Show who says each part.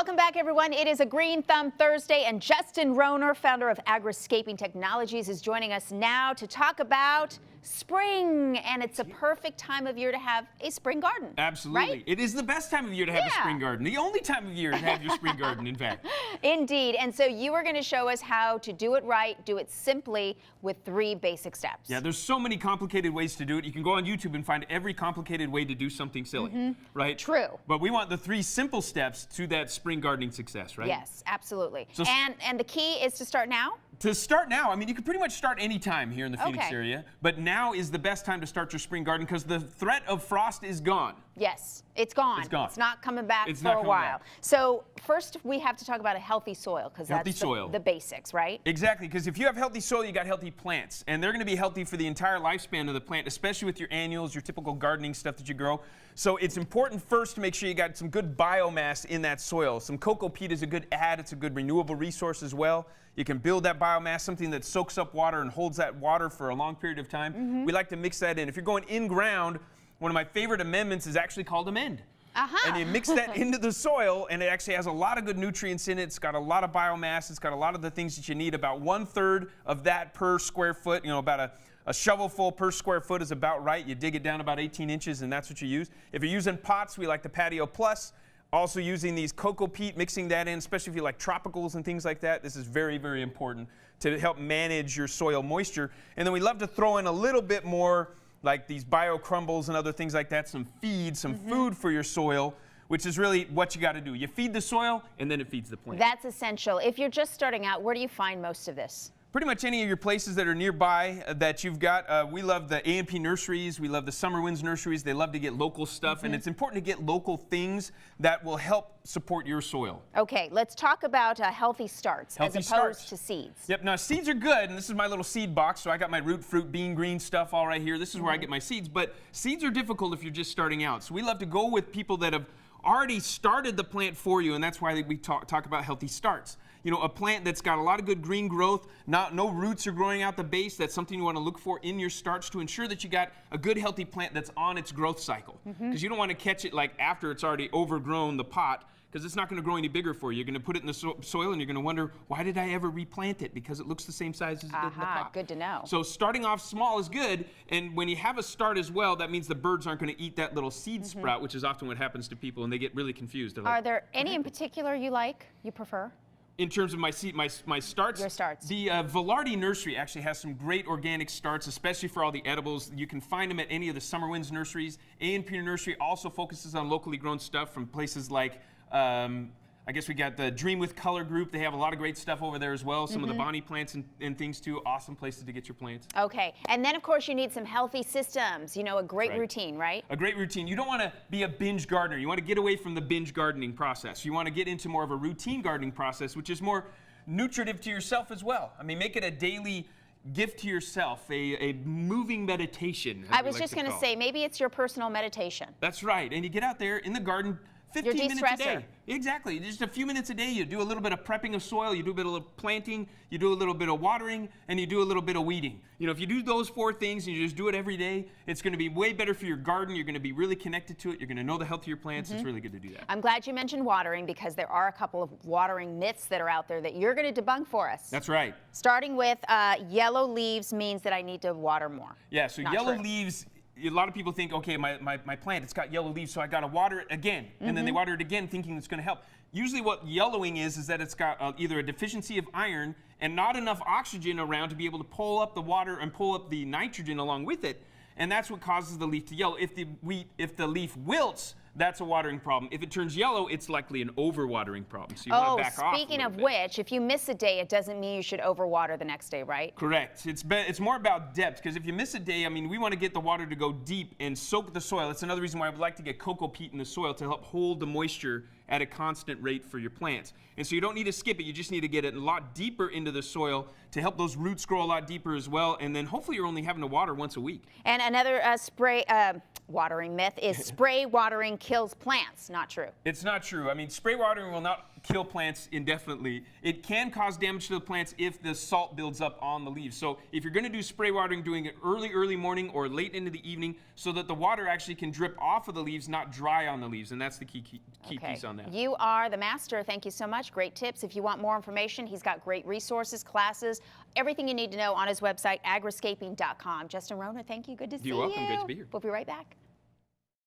Speaker 1: Welcome back, everyone. It is a Green Thumb Thursday, and Justin Rohner, founder of Agriscaping Technologies, is joining us now to talk about spring. And it's a perfect time of year to have a spring garden.
Speaker 2: Absolutely.
Speaker 1: Right?
Speaker 2: It is the best time of year to have a spring garden. The only time of year to have your spring garden, in fact.
Speaker 1: Indeed. And so you are going to show us how to do it right, do it simply with 3 basic steps.
Speaker 2: Yeah, there's so many complicated ways to do it. You can go on YouTube and find every complicated way to do something silly, right?
Speaker 1: True.
Speaker 2: But we want the 3 simple steps to that spring gardening success, right?
Speaker 1: Yes, absolutely.
Speaker 2: So,
Speaker 1: and the key is to start now?
Speaker 2: To start now, I mean, you can pretty much start any time here in the Phoenix
Speaker 1: Okay.
Speaker 2: area, but now is the best time to start your spring garden because the threat of frost is gone.
Speaker 1: Yes, it's gone.
Speaker 2: It's gone.
Speaker 1: It's not coming back
Speaker 2: It's
Speaker 1: for
Speaker 2: not
Speaker 1: a
Speaker 2: coming
Speaker 1: while.
Speaker 2: back.
Speaker 1: So first we have to talk about a healthy soil because
Speaker 2: Healthy
Speaker 1: that's
Speaker 2: soil.
Speaker 1: the basics, right?
Speaker 2: Exactly, because if you have healthy soil, you got healthy plants, and they're going to be healthy for the entire lifespan of the plant, especially with your annuals, your typical gardening stuff that you grow. So it's important first to make sure you got some good biomass in that soil. Some cocoa peat is a good add. It's a good renewable resource as well. You can build that biomass, something that soaks up water and holds that water for a long period of time. We like to mix that in. If you're going in ground, one of my favorite amendments is actually called amend. And you mix that into the soil, and it actually has a lot of good nutrients in it. It's got a lot of biomass. It's got a lot of the things that you need. About 1/3 of that per square foot. You know, about a shovelful per square foot is about right. You dig it down about 18 inches, and that's what you use. If you're using pots, we like the Patio Plus. Also using these cocoa peat, mixing that in, especially if you like tropicals and things like that. This is very, very important to help manage your soil moisture. And then we love to throw in a little bit more like these bio crumbles and other things like that, some feed, some food for your soil, which is really what you got to do. You feed the soil, and then it feeds the plant.
Speaker 1: That's essential. If you're just starting out, where do you find most of this?
Speaker 2: Pretty much any of your places that are nearby that you've got. We love the A&P nurseries. We love the Summer Winds nurseries. They love to get local stuff, and it's important to get local things that will help support your soil.
Speaker 1: Okay, let's talk about healthy starts as opposed to seeds.
Speaker 2: Yep, now seeds are good, and this is my little seed box, so I got my root, fruit, bean, green stuff all right here. This is where I get my seeds, but seeds are difficult if you're just starting out. So we love to go with people that have already started the plant for you, and that's why we talk about healthy starts. You know, a plant that's got a lot of good green growth, no roots are growing out the base, that's something you want to look for in your starts to ensure that you got a good healthy plant that's on its growth cycle. Because you don't want to catch it like after it's already overgrown the pot, because it's not going to grow any bigger for you. You're going to put it in the soil and you're going to wonder, why did I ever replant it? Because it looks the same size as it did in the pot.
Speaker 1: Good to know.
Speaker 2: So starting off small is good, and when you have a start as well, that means the birds aren't going to eat that little seed sprout, which is often what happens to people, and they get really confused. They're like,
Speaker 1: Are there any in particular you like, you prefer?
Speaker 2: in terms of my starts?
Speaker 1: Your starts.
Speaker 2: The Velarde Nursery actually has some great organic starts, especially for all the edibles. You can find them at any of the Summer Winds nurseries. A&P Nursery also focuses on locally grown stuff from places like, I guess we got the Dream with Color group. They have a lot of great stuff over there as well. Some of the Bonnie plants and things too. Awesome places to get your plants.
Speaker 1: Okay, and then of course you need some healthy systems, you know, a great routine, right?
Speaker 2: A great routine. You don't want to be a binge gardener. You want to get away from the binge gardening process. You want to get into more of a routine gardening process, which is more nutritive to yourself as well. I mean, make it a daily gift to yourself, a moving meditation.
Speaker 1: I was just going to say, maybe it's your personal meditation.
Speaker 2: That's right, and you get out there in the garden 15 minutes a day. Exactly. Just a few minutes a day. You do a little bit of prepping of soil, you do a bit of planting, you do a little bit of watering, and you do a little bit of weeding. You know, if you do those 4 things and you just do it every day, it's going to be way better for your garden. You're going to be really connected to it. You're going to know the health of your plants. It's really good to do that.
Speaker 1: I'm glad you mentioned watering because there are a couple of watering myths that are out there that you're going to debunk for us.
Speaker 2: That's right.
Speaker 1: Starting with yellow leaves means that I need to water more.
Speaker 2: Yeah, so yellow leaves, a lot of people think, okay, my plant, it's got yellow leaves, so I got to water it again. And then they water it again thinking it's going to help. Usually what yellowing is that it's got either a deficiency of iron and not enough oxygen around to be able to pull up the water and pull up the nitrogen along with it. And that's what causes the leaf to yellow. If the leaf wilts, that's a watering problem. If it turns yellow, it's likely an overwatering problem. So you want to back off.
Speaker 1: Speaking of which, if you miss a day, it doesn't mean you should overwater the next day, right?
Speaker 2: Correct. It's more about depth, because if you miss a day, I mean, we want to get the water to go deep and soak the soil. That's another reason why I would like to get cocoa peat in the soil to help hold the moisture at a constant rate for your plants. And so you don't need to skip it. You just need to get it a lot deeper into the soil to help those roots grow a lot deeper as well. And then hopefully you're only having to water once a week.
Speaker 1: And another watering myth is spray watering kills plants. Not true.
Speaker 2: It's not true. I mean, spray watering will not kill plants indefinitely. It can cause damage to the plants if the salt builds up on the leaves. So if you're going to do spray watering, doing it early morning or late into the evening so that the water actually can drip off of the leaves, not dry on the leaves. And that's the key piece on that.
Speaker 1: You are the master. Thank you so much. Great tips. If you want more information, he's got great resources, classes, everything you need to know on his website, agriscaping.com. Justin Rohner, thank you. Good to see you.
Speaker 2: You're welcome. Good to be here.
Speaker 1: We'll be right back.